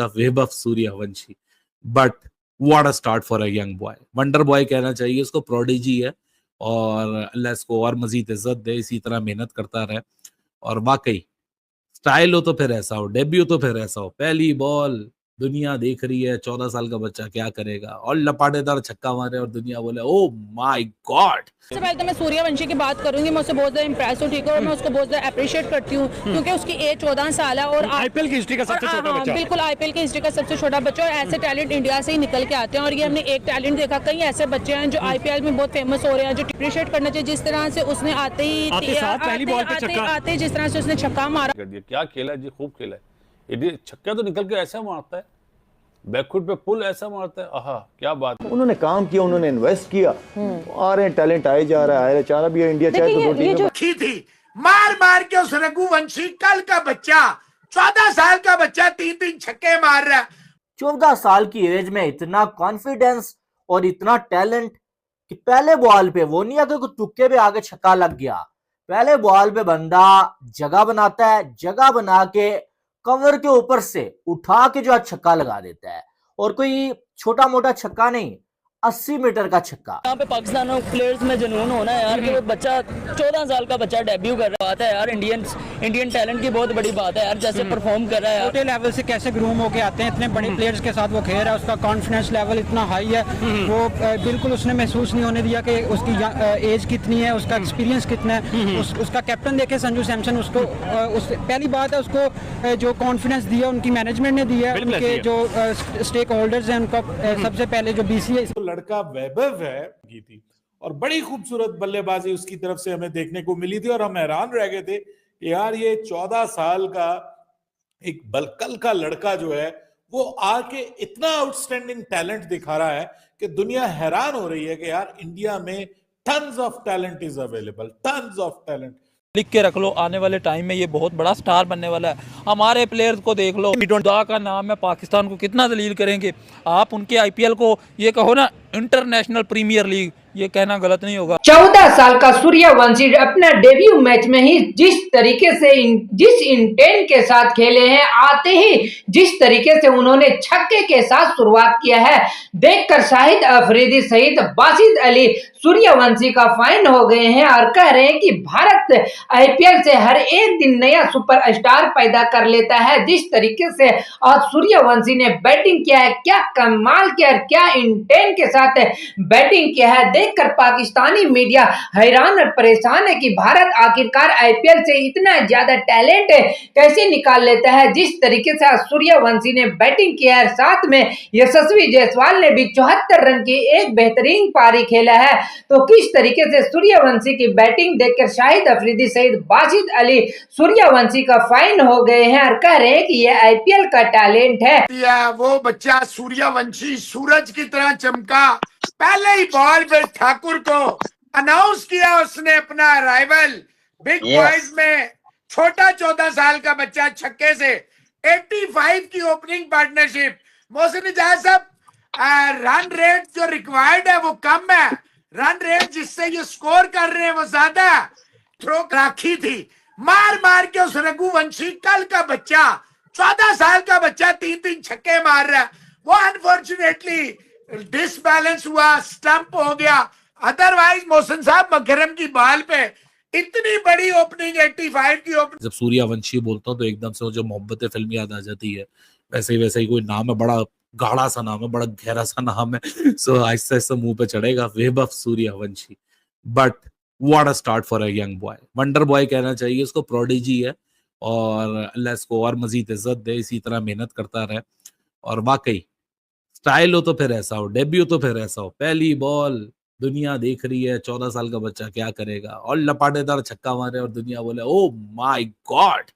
Vaibhav Suryavanshi, but what a start for a young boy. Wonder boy कहना चाहिए उसको, prodigy है और अल्लाह इसको और मजीद इज्जत दे, इसी तरह मेहनत करता रहे। और वाकई स्टाइल हो तो फिर ऐसा हो, डेब्यू तो फिर ऐसा हो, पहली बॉल दुनिया देख रही है, 14 साल का बच्चा क्या करेगा, और लपाटेदार छक्का मारे और दुनिया बोले ओ माय गॉड। सबसे पहले तो मैं सूर्यवंशी की बात करूंगी, मैं उससे बहुत ज्यादा इंप्रेस हूँ, ठीक है, और मैं उसको बहुत ज्यादा अप्रिशिएट करती हूँ क्योंकि उसकी एज 14 साल है और आईपीएल की हिस्ट्री का सबसे छोटा बच्चा। बिल्कुल आईपीएल की हिस्ट्री का सबसे छोटा बच्चा, और ऐसे टैलेंट इंडिया से ही निकल के आते हैं। और ये हमने एक टैलेंट देखा, कई ऐसे बच्चे हैं जो आईपीएल में बहुत फेमस हो रहे हैं, जो अप्रिशिएट करना चाहिए। जिस तरह से उसने आते ही जिस तरह से उसने छक्का मारा, क्या खेला है जी, खूब खेला है। ये छक्का तो निकल के ऐसा मारता है, बैकफुट पे पुल ऐसा मारता है, आहा क्या बात। उन्होंने काम किया, उन्होंने इन्वेस्ट किया, आ रहे हैं टैलेंट आए जा रहा है, चाह रहा भी है इंडिया चाहे तो दो टीम थी मार मार के उस रघुवंशी कल का बच्चा 14 साल का बच्चा 3-3 छक्के मार रहा है। 14 साल की एज में इतना कॉन्फिडेंस और इतना टैलेंट कि पहले बॉल पे वो नहीं है कि तुक्के पे आगे छक्का लग गया, पहले बॉल पे बंदा जगह बनाता है, जगह बना के कवर के ऊपर से उठा के जो छक्का लगा देता है, और कोई छोटा मोटा छक्का नहीं, 80 मीटर का छक्का। यहाँ पे पाकिस्तान प्लेयर्स में जुनून होना है यार कि वो बच्चा 14 साल का बच्चा डेब्यू कर रहा है यार। इंडियन टैलेंट की बहुत बड़ी बात है यार, जैसे परफॉर्म कर रहा है। छोटे लेवल से कैसे ग्रूम होके आते हैं, इतने बड़े प्लेयर्स के साथ वो खेल रहा है, उसका कॉन्फिडेंस लेवल इतना हाई है, वो बिल्कुल उसने महसूस नहीं होने दिया कि उसकी एज कितनी है, उसका एक्सपीरियंस कितना है। उसका कैप्टन देखे संजू सैमसन, उसको पहली बात है उसको जो कॉन्फिडेंस दिया उनकी मैनेजमेंट ने दिया, उनके जो स्टेक होल्डर्स हैं उनका सबसे पहले जो बीसीए लड़का वैभव है की थी, और बड़ी खूबसूरत बल्लेबाजी उसकी तरफ से हमें देखने को मिली थी, और हम हैरान रह गए थे कि यार ये 14 साल का एक बलकल का लड़का जो है वो आके इतना आउटस्टैंडिंग टैलेंट दिखा रहा है कि दुनिया हैरान हो रही है कि यार इंडिया में tons of talent is available, tons of talent. लिख के रख लो, आने वाले टाइम में ये बहुत बड़ा स्टार बनने वाला है। हमारे प्लेयर्स को देख लो, खुदा का नाम है, पाकिस्तान को कितना दलील करेंगे आप। उनके आईपीएल को ये कहो ना इंटरनेशनल प्रीमियर लीग, ये कहना गलत नहीं होगा। 14 साल का सूर्यवंशी अपना डेब्यू मैच में ही जिस तरीके से जिस इंटेंट के साथ खेले हैं, आते ही जिस तरीके से उन्होंने छक्के के साथ शुरुआत किया है, देखकर शाहिद अफरीदी सहित बासित अली सूर्यवंशी का फैन हो गए हैं और कह रहे हैं कि भारत आईपीएल से हर एक दिन नया सुपरस्टार पैदा कर लेता है। जिस तरीके से आज सूर्यवंशी ने बैटिंग किया है, क्या कमाल किया, क्या इंटेंट के साथ बैटिंग किया है, देखकर पाकिस्तानी मीडिया हैरान और परेशान है कि भारत आखिरकार आईपीएल से इतना ज्यादा टैलेंट कैसे निकाल लेता है। जिस तरीके से सूर्यवंशी ने बैटिंग किया है, साथ में यशस्वी जायसवाल ने भी 74 रन की एक बेहतरीन पारी खेला है, तो किस तरीके से सूर्यवंशी की बैटिंग देखकर शाहिद अफरीदी सहित बासित अली सूर्यवंशी का फैन हो गए हैं और कह रहे हैं कि यह आईपीएल का टैलेंट है। वो बच्चा सूर्यवंशी सूरज की तरह चमका, पहले ही बॉल पे ठाकुर को अनाउंस किया उसने अपना अराइवल बिग बॉयज में। छोटा 14 साल का बच्चा छक्के से 85 की ओपनिंग पार्टनरशिप। मोहसिन इजाज साहब, रन रेट जो रिक्वायर्ड है वो कम है, रन रेट जिससे ये स्कोर कर रहे हैं वो ज्यादा है। थ्रो राखी थी, मार मार के उस रघुवंशी कल का बच्चा 14 साल का बच्चा 3-3 छक्के मार रहा है। वो अनफॉर्चुनेटली डिसबैलेंस हुआ, स्टंप हो गया। अदरवाइज मोहसिन साहब मकरम की बॉल पे इतनी बड़ी ओपनिंग 85 की ओपनिंग। जब सूर्यवंशी बोलता हूँ तो एकदम से मुझे मोहब्बत फिल्म याद आ जाती है। वैसे ही कोई नाम है, बड़ा गाढ़ा सा नाम है, बड़ा गहरा सा नाम है। सो आहिस्ता आहिस्ता मुंह पे चढ़ेगा, Vaibhav Suryavanshi, but what a start for a young boy. Wonder boy कहना चाहिए उसको, प्रोडिजी है और अल्लाह इसको और मजीद इज्जत दे, इसी तरह मेहनत करता रहे। और वाकई स्टाइल हो तो फिर ऐसा हो, डेब्यू तो फिर ऐसा हो, पहली बॉल दुनिया देख रही है, 14 साल का बच्चा क्या करेगा, और लपाटेदार छक्का मारे और दुनिया बोले ओ माय गॉड।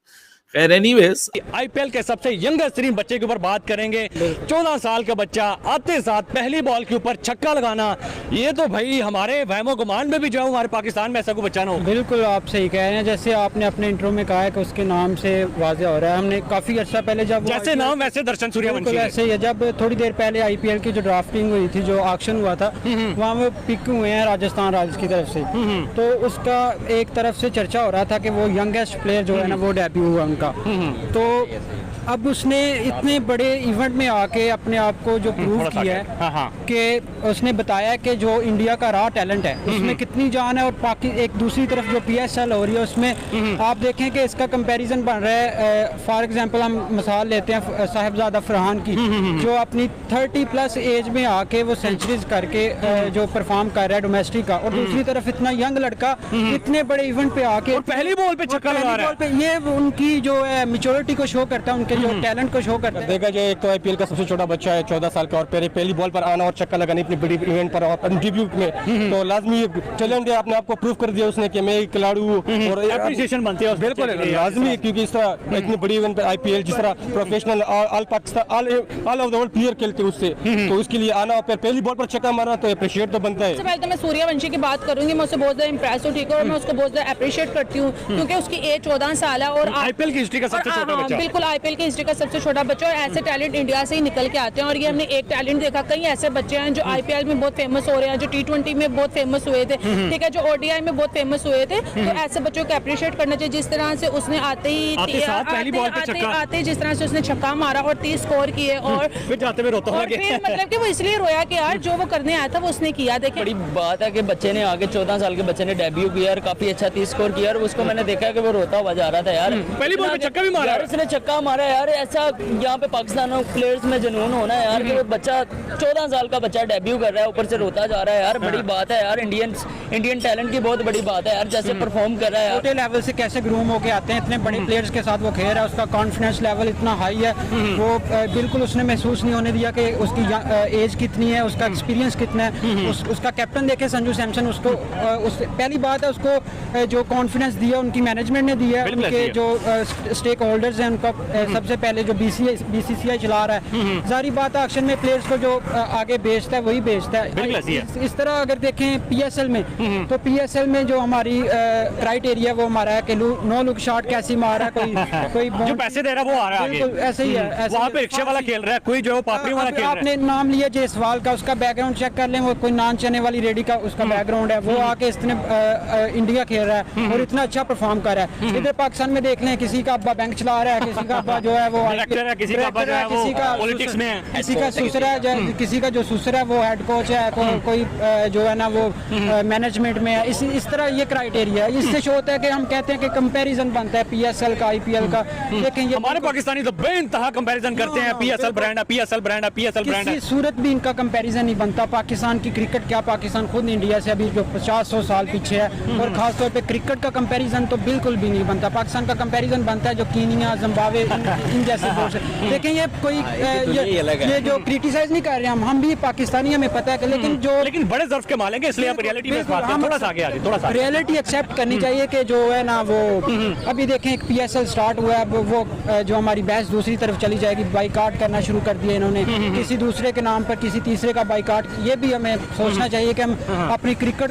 खैर एनीवेज, आईपीएल के सबसे यंगेस्ट तरीन बच्चे के ऊपर बात करेंगे। 14 साल का बच्चा आते साथ पहली बॉल के ऊपर छक्का लगाना, ये तो भाई हमारे वहमो गुमान में भी जो हमारे पाकिस्तान में ऐसा कोई बच्चा ना हो। बिल्कुल आप सही कह रहे हैं, जैसे आपने अपने इंट्रो में कहा है कि उसके नाम से वाज़ेह हो रहा है। हमने काफी अर्सा पहले जब जैसे नाम वैसे दर्शन सूर्यवंशी, ऐसे ही जब थोड़ी देर पहले आईपीएल की जो ड्राफ्टिंग हुई थी, जो ऑक्शन हुआ था, वहाँ वो पिक हुए हैं राजस्थान रॉयल्स की तरफ से, तो उसका एक तरफ से चर्चा हो रहा था कि वो यंगेस्ट प्लेयर जो है ना वो डेब्यू हुआ उनका। तो अब उसने इतने बड़े इवेंट में आके अपने आप को जो प्रूव किया है कि उसने बताया कि जो इंडिया का रॉ टैलेंट है उसमें कितनी जान है। और एक दूसरी तरफ जो PSL हो रही है उसमें आप देखें कि इसका कंपैरिजन बन रहा है। फॉर एग्जांपल हम मिसाल लेते हैं साहिबजादा फरहान की, जो अपनी 30+ एज में आके वो सेंचुरीज करके जो परफॉर्म कर रहा है डोमेस्टिक का, और दूसरी तरफ इतना यंग लड़का इतने बड़े इवेंट पे आके पहली बॉल पे छक्का लगा रहा है। ये उनकी जो है मैच्योरिटी को शो करता है, उनके जो टैलेंट को शो करता है। देखा जाए एक तो IPL का सबसे छोटा बच्चा है 14 साल का, और पहली बॉल पर आना और छक्का लगाना इतनी बड़ी इवेंट पर और डेब्यूट में, तो लाजमी टैलेंट है, अपने आप को प्रूव कर दिया उसने कि मैं एक खिलाड़ी हूँ और एप्रिसिएशन बनती है। बिल्कुल लाजमी, क्योंकि इस तरह इतनी बड़ी इवेंट पर IPL जिस तरह professional all Pakistan all over the world player खेलते हैं उससे, तो उसके लिए आना और फिर पहली बॉल पर छक्का मारना तो अप्रिशिएट तो बनता है। सबसे पहले तो मैं सूर्यवंशी की बात करूंगी, मैं उससे बहुत ज्यादा इंप्रेस हूँ, ठीक है, और मैं उसको बहुत ज्यादा अप्रिशिएट करती हूँ क्योंकि उसकी एज 14 साल है और IPL की हिस्ट्री का सबसे छोटा बच्चा। बिल्कुल IPL की हिस्ट्री का सबसे छोटा बच्चा, और ऐसे टैलेंट इंडिया से ही निकल के आते हैं। और ये हमने एक टैलेंट देखा, कई ऐसे बच्चे हैं जो IPL में बहुत फेमस हो रहे हैं, जो T20 में बहुत फेमस हुए थे, ठीक है, जो ODI में बहुत फेमस हुए थे। तो ऐसे बच्चों को अप्रिशिएट करना चाहिए। जिस तरह से उसने आते ही जिस तरह से उसने छक्का मारा और 30 स्कोर किए, और फिर जाते हुए रोता और फिर मतलब कि वो इसलिए रोया कि यार जो वो करने आया था वो उसने किया। देखिए बड़ी बात है कि बच्चे ने आगे 14 साल के बच्चे ने डेब्यू किया और काफी अच्छा 30 स्कोर किया, और उसको मैंने देखा कि वो रोता हुआ जा रहा था यार। पहली बॉल पे छक्का भी मारा, उसने छक्का मारा यार। ऐसा यहाँ पे पाकिस्तान प्लेयर्स में जुनून होना है यार कि वो बच्चा 14 साल का बच्चा डेब्यू कर रहा है, ऊपर से रोता जा रहा है यार। बड़ी बात है यार, इंडियन टैलेंट की बहुत बड़ी बात है यार, जैसे परफॉर्म कर रहा है। छोटे लेवल से कैसे ग्रूम होके आते हैं, इतने बड़े प्लेयर्स के साथ वो खेल रहा है, उसका कॉन्फिडेंस लेवल इतना हाई है, वो बिल्कुल उसने महसूस नहीं होने दिया कि उसकी एज कितनी है, उसका एक्सपीरियंस कितना है। उसका कैप्टन देखे संजू सैमसन, उसको पहली बात है उसको जो कॉन्फिडेंस दिया उनकी मैनेजमेंट ने दिया, उनके जो स्टेक होल्डर्स हैं उनका सबसे पहले जो BCCI चला रहा है। जारी बात है एक्शन में प्लेयर्स को जो आगे भेजता है वही भेजता है। इस तरह अगर देखें PSL में, तो PSL में जो हमारी क्राइटेरिया वो हमारा है कि नो लुक शॉट कैसी मार रहा है, कोई जो पैसे दे रहा है वो आ रहा है आगे। ऐसे ही है, वहाँ पे रिक्शे वाला खेल रहा है, कोई जो पापड़ी वाला खेल रहा है। आपने नाम लिया जायसवाल का, उसका बैकग्राउंड चेक कर लें, वो कोई नान चने वाली रेडी का उसका बैकग्राउंड है, वो आके इसने इंडिया खेल रहा है और इतना अच्छा परफॉर्म कर रहा है। इधर पाकिस्तान में देख लें, किसी का अब्बा बैंक चला रहा है, किसी का अब्बा जो है वो डायरेक्टर है, किसी का अब्बा जो है वो पॉलिटिक्स में है, किसी का ससुर है, किसी का जो ससुर है वो हेड कोच है, कोई जो है ना वो मैनेजमेंट में है। इस तरह ये क्राइटेरिया है। इससे शो होता है कि हम कहते हैं कि कंपैरिजन बनता है PSL का IPL का। लेकिन ये हमारे पाकिस्तानी तो बेइंतहा कंपैरिजन करते हैं, PSL ब्रांड है, PSL ब्रांड है, PSL ब्रांड है। किसी सूरत भी इनका कंपैरिजन नहीं बनता। पाकिस्तान की क्रिकेट क्या, पाकिस्तान खुद इंडिया से अभी जो 50-100 साल पीछे है, और खासतौर पे क्रिकेट का कंपैरिजन तो बिल्कुल भी नहीं बनता। पाकिस्तान का कंपैरिजन बनता है जो कीनिया, जिम्बाब्वे, इन जैसे देश है। लेकिन ये कोई ये जो क्रिटिसाइज नहीं कर रहे हम भी पाकिस्तानी, हमें पता है, लेकिन बड़े ज़र्फ के मालेंगे, इसलिए आप रियलिटी में बात करें। थोड़ा सा आगे आगे, थोड़ा सा रियलिटी एक्सेप्ट करनी चाहिए कि जो है ना वो अभी देखें एक PSL स्टार्ट हुआ है, वो जो हमारी बैच दूसरी तरफ चली जाएगी, बाइकाट करना शुरू कर दिया इन्होंने, किसी दूसरे के नाम पर किसी तीसरे का बाइकाट। ये भी हमें सोचना चाहिए कि हम अपनी क्रिकेट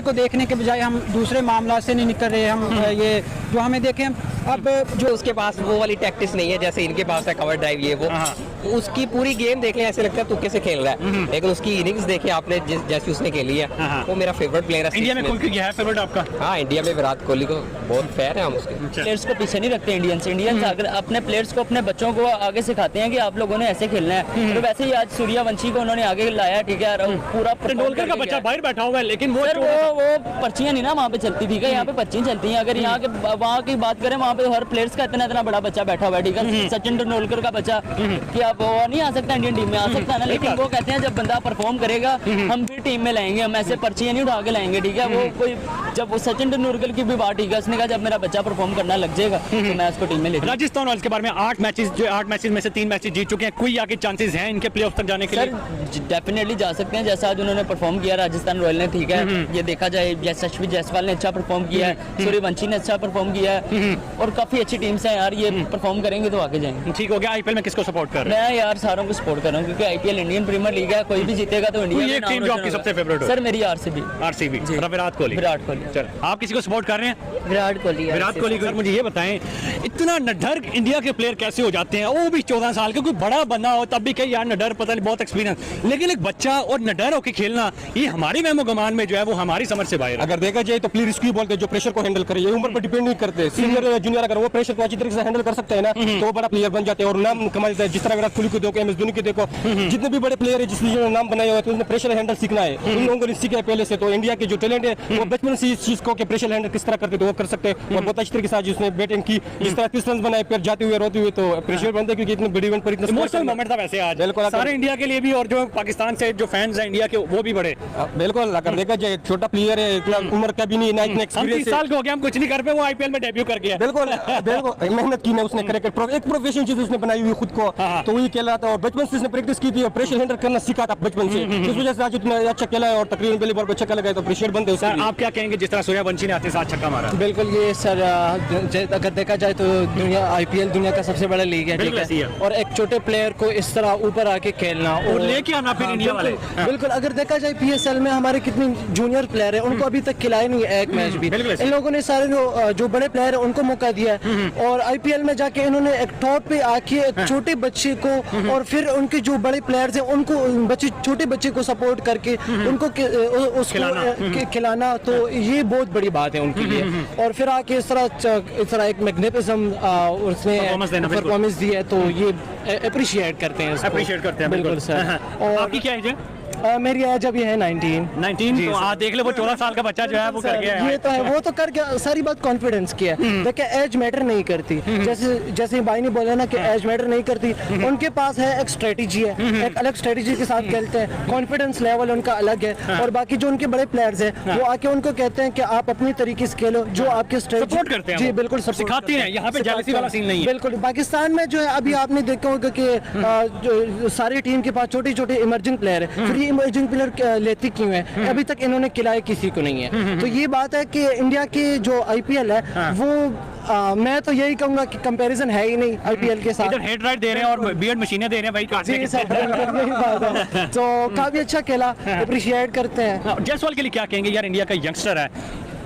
को देखने के बजाय हम दूसरे मामला से नहीं निकल रहे। हम ये जो हमें देखें, अब जो उसके पास वो वाली टैक्टिस नहीं है जैसे इनके पास है, कवर ड्राइव ये वो, उसकी पूरी गेम देख लें ऐसे लगता है तुक्के से खेल रहा है, लेकिन उसकी इनिंग्स देखे आपने जैसी उसने खेली है, वो मेरा फेवरेट प्लेयर है। इंडिया में कोई है फेवरेट आपका? हाँ, इंडिया में विराट कोहली को बहुत फेयर है हम उसके। प्लेयर्स को पीछे नहीं रखते इंडियंस अगर अपने प्लेयर्स को, अपने बच्चों को आगे सिखाते हैं कि आप लोगों ने ऐसे खेलना है। तो वैसे ही आज सूर्यवंशी को उन्होंने आगे लाया, ठीक है, पूरा तेंदुलकर का बच्चा बाहर बैठा हुआ है, लेकिन वो पर्चियां नहीं ना वहाँ पे चलती, ठीक है, यहाँ पे पर्चियां चलती हैं। अगर यहाँ के वहाँ की बात करें, वहाँ पे हर प्लेयर्स का इतना बड़ा बच्चा बैठा हुआ है, ठीक है, सचिन तेंदुलकर का बच्चा, कि अब वो नहीं आ सकता इंडियन टीम में, आ सकता है ना, लेकिन वो कहते हैं जब बंदा परफॉर्म करेगा हम फिर टीम में लाएंगे, हम ऐसे पर्चियां नहीं उठा के लाएंगे, ठीक है। वो कोई जब वो सचिन तेंदुलकर की भी बात, ठीक है, उसने कहा जब मेरा बच्चा परफॉर्म करना लग जाएगा तो मैं उसको टीम में ले। राजस्थान रॉयल्स के बारे में 8 मैचेस में से 3 मैचेस जीत चुके हैं, कोई आगे चांसेस हैं इनके प्लेऑफ तक जाने के लिए? सर डेफिनेटली जा सकते हैं, जैसा आज उन्होंने परफॉर्म किया राजस्थान रॉयल ने, ठीक है, ये देखा जाए, यशस्वी जायसवाल ने अच्छा परफॉर्म किया है, सूर्यवंशी ने अच्छा परफॉर्म किया है, और काफी अच्छी टीम्स हैं यार, ये परफॉर्म करेंगे तो आगे जाएंगे। ठीक हो गया। IPL में किसको सपोर्ट कर रहे हैं? मैं यार सारों को सपोर्ट कर रहा हूँ क्योंकि आईपीएल इंडियन प्रीमियर लीग है, कोई भी जीतेगा तो इंडिया एक टीम जो आपकी सबसे फेवरेट हो? सर मेरी आरसीबी। आरसीबी, विराट कोहली। विराट कोहली। चल, आप किसी को सपोर्ट कर रहे हैं? विराट कोहली। विराट कोहली। सर मुझे ये बताएं, इतना नडर इंडिया के प्लेयर कैसे हो जाते हैं? वो भी 14 साल के, कोई बड़ा बंदा हो तब भी कहीं यार नडर, पता नहीं बहुत एक्सपीरियंस, लेकिन एक बच्चा और नडर होकर खेलना, ये हमारी मेमो गमान में जो है वो हमारी समझ से बाहर। अगर देखा जाए तो प्लेयर रिस्की बोलते हैं जो प्रेशर को हैंडल करे, ये उम्र पर डिपेंड नहीं करते। सीनियर या जूनियर अगर वो प्रेशर को अच्छी तरीके से हैंडल कर सकते हैं ना तो वो बड़ा प्लेयर बन जाते हैं और नाम कमा लेते हैं। जिस तरह विराट कोहली को देखो, एमएस धोनी को देखो, जितने भी बड़े प्लेयर है जिसने नाम बनाया हुआ है, तो उसने प्रेशर हैंडल सीखना है। उन लोगों को सीखा है पहले से। तो इंडिया के जो टैलेंट है वो बचपन से इस चीज को कि प्रेशर हैंडल किस तरह करते तो वो कर सकते हैं और बहुत अच्छी तरीके से उसने बैटिंग की। जिस तरह 30 रन बनाए फिर जाते हुए रोते हुए, तो प्रेशर बनता है क्योंकि इतने बड़ी इवेंट पर इतना इमोशनल मोमेंट था वैसे आज बिल्कुल सारे इंडिया के लिए भी और जो पाकिस्तान से जो फैंस हैं इंडिया के वो भी बड़े। बिल्कुल, अगर देखा जाए छोटा प्लेयर है, इतना उम्र का भी नहीं, ना इतना एक्सपीरियंस 30 साल का हो गया, हम कुछ नहीं कर पे, वो आईपीएल में डेब्यू कर गया। बिल्कुल बिल्कुल मेहनत की ना उसने, एक प्रोफेशनल चीज उसने बनाई हुई खुद को, तो वही खेला था और बचपन से उसने प्रैक्टिस की थी और प्रेशर हैंडल करना सीखा था बचपन से। इस वजह से आज इतना अच्छा खेला है और तकरीबन पहली बॉल पे छक्का लगा तो प्रेशर बनते हैं। सर आप क्या कहेंगे जिस तरह सूर्यवंशी ने आते साथ छक्का मारा? बिल्कुल, ये सर अगर देखा जाए तो दुनिया आईपीएल दुनिया का सबसे बड़ा लीग है, ठीक है, और एक छोटे प्लेयर को इस तरह ऊपर आके खेलना और लेके आना फिर इंडिया वाले। बिल्कुल, अगर देखा जाए पीएसएल में हमारे कितने जूनियर प्लेयर हैं, उनको अभी तक खिलाया नहीं है एक मैच भी। इन लोगों ने सारे जो बड़े प्लेयर हैं उनको मौका दिया है और आईपीएल में जाके इन्होंने एक टॉप पे आके एक छोटे बच्चे को और फिर उनके जो बड़े प्लेयर्स हैं उनको छोटे बच्चे को सपोर्ट करके उनको उसको खिलाना, तो ये बहुत बड़ी बात है उनके लिए। और फिर आके इस तरह एक मैग्निफिसेंट उसने परफॉर्मेंस दी है, तो ये अप्रिशिएट करते हैं। बिल्कुल सर। और आपकी क्या एज है? मेरी एज अभी है 19। तो देख ले वो 14 साल का बच्चा जो है वो कर गया है। ये तो है, वो तो कर गया। सारी बात कॉन्फिडेंस की है। देखिए एज मैटर नहीं करती, जैसे भाई ने बोला ना कि एज मैटर नहीं करती। उनके पास है एक स्ट्रेटेजी है, एक अलग स्ट्रेटेजी के साथ खेलते हैं, कॉन्फिडेंस लेवल उनका अलग है। और बाकी जो उनके बड़े प्लेयर्स हैं वो आके उनको कहते हैं कि आप अपनी तरीके से खेलो, जो आपके स्ट्रेटेजी सपोर्ट करते हैं। जी बिल्कुल सिखाते हैं, यहाँ पे जेलसी वाला सीन नहीं है। बिल्कुल, पाकिस्तान में जो है अभी आपने देखा होगा कि सारी टीम के पास छोटे छोटे इमर्जिंग प्लेयर है, फिर इमर्जिंग प्लेयर लेती क्यों है? अभी तक इन्होंने खिलाया किसी को नहीं है। तो ये बात है कि इंडिया की जो आईपीएल है वो मैं तो यही कहूंगा कि कंपैरिजन है ही नहीं आईपीएल के साथ। इधर हेड राइट दे रहे हैं और बियर्ड मशीनें दे रहे हैं भाई। जी सर, यही बात है। तो काफी अच्छा खेला, अप्रिशिएट करते हैं। जायसवाल के लिए क्या कहेंगे? यार इंडिया का यंगस्टर है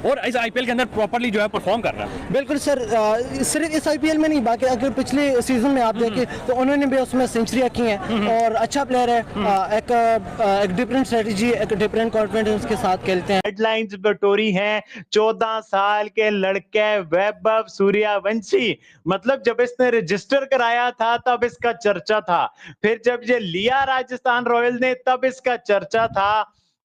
और इस आईपीएल के अंदर प्रॉपर्ली जो है परफॉर्म कर रहा है। बिल्कुल सर, सिर्फ इस आईपीएल में नहीं, बाकी अगर पिछले सीजन में आप देखें तो उन्होंने भी उसमें सेंचुरियां की हैं और अच्छा प्लेयर है। एक डिफरेंट स्ट्रेटजी, एक डिफरेंट कॉन्फिडेंस के साथ खेलते हैं। हेडलाइंस बटोरी हैं 14 साल के लड़के वैभव सूर्यवंशी। मतलब जब इसने रजिस्टर कराया था तब इसका चर्चा था, फिर जब ये लिया राजस्थान रॉयल ने तब इसका चर्चा था,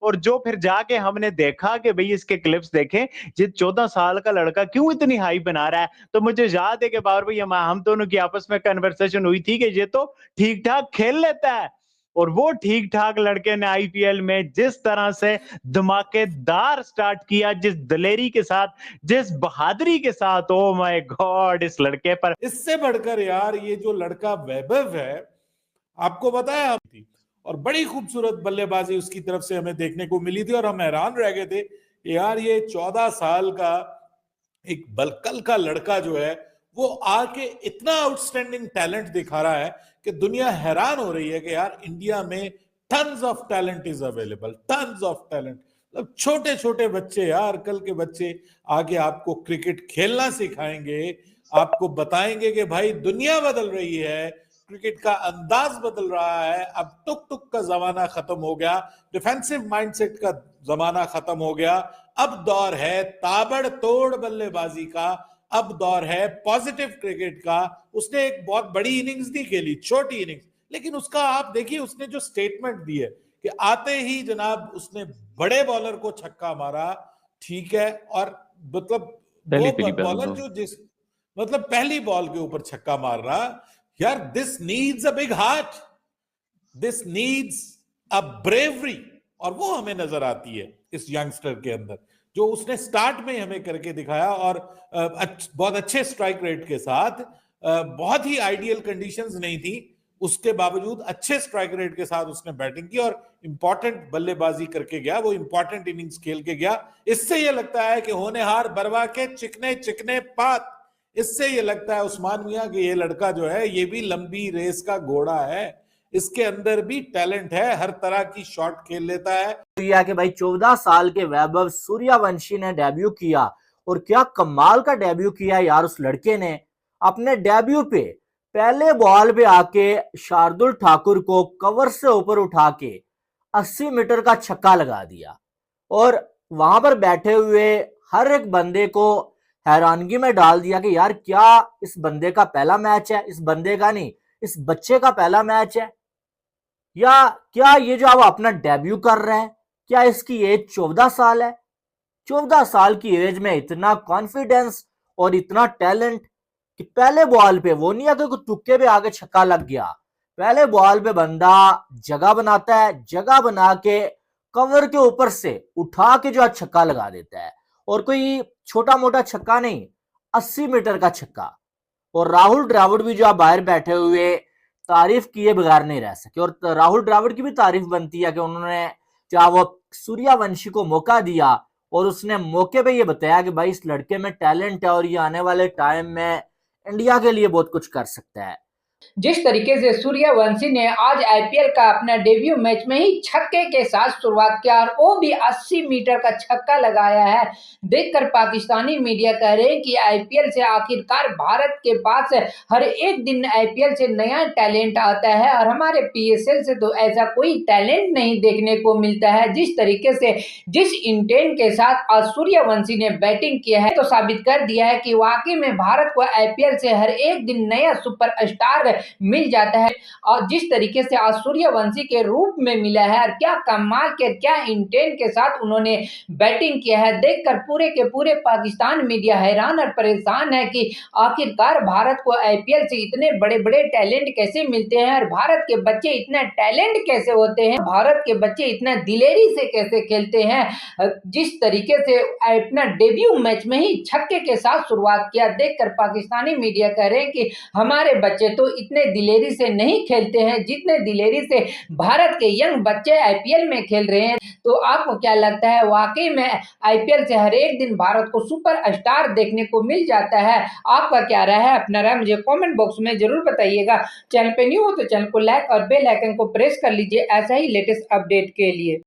और जो फिर जाके हमने देखा कि भाई इसके क्लिप्स देखें, ये 14 साल का लड़का क्यों इतनी हाई बना रहा है। तो मुझे याद है कि बार भाई हम दोनों की आपस में कन्वर्सेशन हुई थी कि ये तो ठीक ठाक खेल लेता है, और वो ठीक ठाक लड़के ने आईपीएल में जिस तरह से धमाकेदार स्टार्ट किया, जिस दलेरी के साथ, जिस बहादुरी के साथ, ओ माय गॉड, इस लड़के पर। इससे बढ़कर यार ये जो लड़का वैभव है, आपको बताया थी, और बड़ी खूबसूरत बल्लेबाजी उसकी तरफ से हमें देखने को मिली थी और हम हैरान रह गए थे यार ये 14 साल का एक बलकल का लड़का जो है वो आके इतना आउटस्टैंडिंग टैलेंट दिखा रहा है कि दुनिया हैरान हो रही है कि यार इंडिया में tons of talent is available, tons of talent. मतलब छोटे छोटे बच्चे, यार कल के बच्चे आगे आपको क्रिकेट खेलना सिखाएंगे, आपको बताएंगे कि भाई दुनिया बदल रही है, क्रिकेट का अंदाज बदल रहा है, अब टुक टुक का जमाना खत्म हो गया, डिफेंसिव माइंडसेट का जमाना खत्म हो गया, अब दौर है ताबड़तोड़ बल्लेबाजी का, अब दौर है पॉजिटिव क्रिकेट का। उसने एक बहुत बड़ी इनिंग्स नहीं खेली, छोटी इनिंग्स, लेकिन उसका आप देखिए उसने जो स्टेटमेंट दी है कि आते ही जनाब उसने बड़े बॉलर को छक्का मारा, ठीक है, और मतलब बॉलर जो मतलब पहली बॉल के ऊपर छक्का मार रहा, यार this needs a big heart, this needs a bravery, और वो हमें नजर आती है इस यंगस्टर के अंदर, जो उसने स्टार्ट में हमें करके दिखाया, और बहुत अच्छे स्ट्राइक रेट के साथ, बहुत ही आइडियल कंडीशंस नहीं थी, उसके बावजूद अच्छे स्ट्राइक रेट के साथ उसने बैटिंग की और इंपॉर्टेंट बल्लेबाजी करके गया, वो इंपॉर्टेंट इनिंग्स खेल के गया। इससे यह लगता है कि होनहार बरवा के चिकने चिकने पात, इससे ये लगता है उस्मान मियां कि ये लड़का जो है ये भी लंबी रेस का घोड़ा है, इसके अंदर भी टैलेंट है, हर तरह की शॉट खेल लेता है। कि भाई 14 साल के वैभव सूर्यवंशी ने डेब्यू किया और क्या कमाल का डेब्यू किया यार। उस लड़के ने अपने डेब्यू पे पहले बॉल पे आके शार्दुल ठाकुर को कवर से ऊपर उठा के 80 मीटर का छक्का लगा दिया और वहां पर बैठे हुए हर एक बंदे को हैरानगी में डाल दिया कि यार क्या इस बंदे का पहला मैच है, इस बंदे का नहीं, इस बच्चे का पहला मैच है, या क्या ये जो अब अपना डेब्यू कर रहा है, क्या इसकी एज 14 साल है। 14 साल की एज में इतना कॉन्फिडेंस और इतना टैलेंट कि पहले बॉल पे वो नहीं है कि तुक्के पे आगे छक्का लग गया, पहले बॉल पे बंदा जगह बनाता है, जगह बना के कवर के ऊपर से उठा के जो छक्का लगा देता है, और कोई छोटा मोटा छक्का नहीं, 80 मीटर का छक्का। और राहुल द्रविड़ भी जो आप बाहर बैठे हुए तारीफ किए बगैर नहीं रह सके, और राहुल द्रविड़ की भी तारीफ बनती है कि उन्होंने क्या वो सूर्यवंशी को मौका दिया और उसने मौके पे ये बताया कि भाई इस लड़के में टैलेंट है और ये आने वाले टाइम में इंडिया के लिए बहुत कुछ कर सकता है। जिस तरीके से सूर्यवंशी ने आज आईपीएल का अपना डेब्यू मैच में ही छक्के के साथ शुरुआत किया और वो भी 80 मीटर का छक्का लगाया है, देखकर पाकिस्तानी मीडिया कह रहे हैं कि आईपीएल से आखिरकार भारत के पास हर एक दिन आईपीएल से नया टैलेंट आता है और हमारे पीएसएल से तो ऐसा कोई टैलेंट नहीं देखने को मिलता है। जिस तरीके से जिस इंटेंट के साथ आज सूर्यवंशी ने बैटिंग किया है तो साबित कर दिया है कि वाकई में भारत को आईपीएल से हर एक दिन नया सुपरस्टार मिल जाता है। और जिस तरीके से आज सूर्यवंशी के रूप में मिला है और क्या कमाल के क्या इंटेंट के साथ उन्होंने बैटिंग किया है, देखकर पूरे के पूरे पाकिस्तान मीडिया हैरान और परेशान है कि आखिरकार भारत को आईपीएल से इतने बड़े बड़े टैलेंट कैसे मिलते हैं और भारत के बच्चे इतने टैलेंट कैसे होते हैं, भारत के बच्चे इतने दिलेरी से कैसे खेलते हैं। जिस तरीके से अपना डेब्यू मैच में ही छक्के के साथ शुरुआत किया, देखकर पाकिस्तानी मीडिया कह रहे हैं कि हमारे बच्चे तो इतने दिलेरी से नहीं खेलते हैं जितने दिलेरी से भारत के यंग बच्चे आईपीएल में खेल रहे हैं। तो आपको क्या लगता है, वाकई में आईपीएल से हर एक दिन भारत को सुपरस्टार देखने को मिल जाता है? आपका क्या राय है? अपना राय मुझे कमेंट बॉक्स में जरूर बताइएगा। चैनल पे न्यू हो तो चैनल को लाइक और बेल आइकन को प्रेस कर लीजिए ऐसा ही लेटेस्ट अपडेट के लिए।